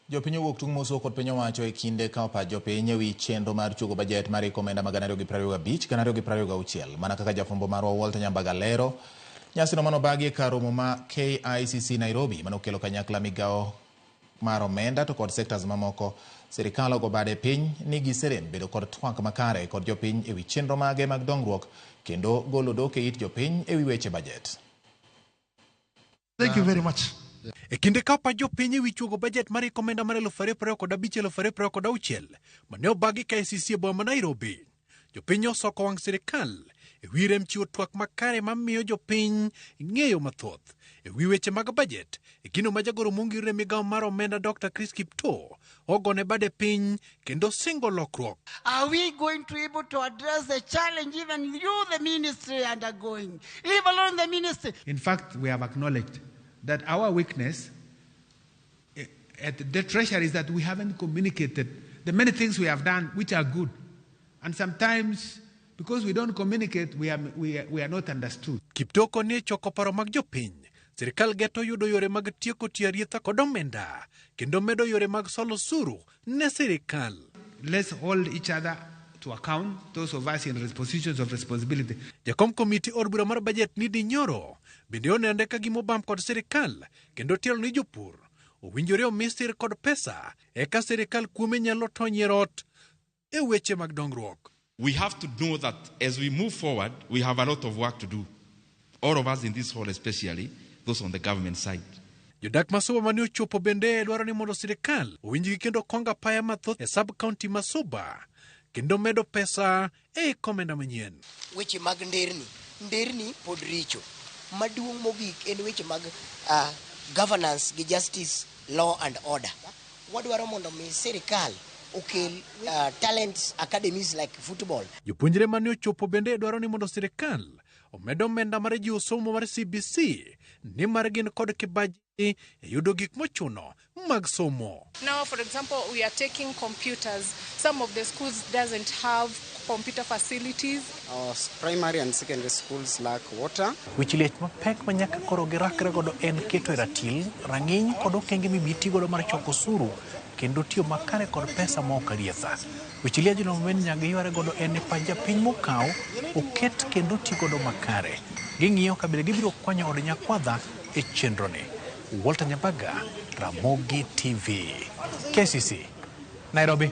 Jopiny owuok tung' moso kod piny owacho e kinde ka opa jopiny ewi chenro mar chugo bajet mar omenda mag 2025 ka 2026 mana kaka jafwambo marwa Walter Nyambaga lero. Nyasino manobagi e kar romo ma KICC Nairobi manokelo kanyakla migawo mar omenda to kod sectors mamoko. Sirkal ogo bade piny ni giserem bedo kod twak makare kod jopiny ewi chenro mage mag dongruok kendo golo dok e it jopiny ewi weche bajet. Thank you very much. E kinde ka pa jopiny ewi chugo bajet mar omenda mar 2025-2026 mane obagi KICC e boma Nairobi, jopiny osoko wang' sirkal ewi rem chiwo twak makare mamiyo jopiny ng'eyo mathoth ewi weche mag bajet e gino ma jagoro mongirore migawo mar omenda Dr. Chris Kipto ogone bade piny kendo singo lokruok. Are we going to be able to address the challenge even you, the ministry, undergoing? Leave alone the ministry. In fact, we have acknowledged that our weakness at the treasury is that we haven't communicated the many things we have done which are good. And sometimes, because we don't communicate, we are not understood. Kiptoko ne choko paro mag jopiny. Sirkal geto yudo yore mag tieko tiaritha kod omenda kendo medo yore mag solo suru ne sirkal. Let's hold each other to account, those of us in positions of responsibility. Jakom komiti od bura mar bajet Ndindi Nyoro bende onende ka gimobam kod sirkal kendo tielo ni jopur owinjore omisir kod pesa eka sirkal kuome nyalo tony rot e weche mag dongruok. We have to know that as we move forward, we have a lot of work to do. All of us in this hall, especially those on the government side. Jodak Masuba mane ochopo bende dwaro ni mondo sirkal owinjgi kendo konga paya mathoth e sub-county Masuba kendo medo pesa e komenda manyien. Weche mag nderni pod richo. Maduong' mogik en weche mag governance gi justice, law and order. Wadwaro mondo mi sirkal okel talent academies like football. Jopuonjre mane ochopo bende dwaro ni mondo sirkal omedo omenda mar jiwo somo mar CBC ni mar gin kod kibaji e yudo gik mochuno mag somo. Now, for example, we are taking computers. Some of the schools doesn't have computer facilities. Our primary and secondary schools lack water. Wichiliech mapek manyaka koro girakre godo en keto e ratil, rang'iny kod okenge mibiti godo mar choko osuru kendo tiyo makare kod pesa ma ok arietha. Wichiliech no men nyaka yware godo en pa japiny mokaw oket kendo ti godo makare. Ging'iyo kabile gibiro kwanyo od nyakwadha e chenro ni. Walter Nyambaga, Ramogi TV, KCC, Nairobi.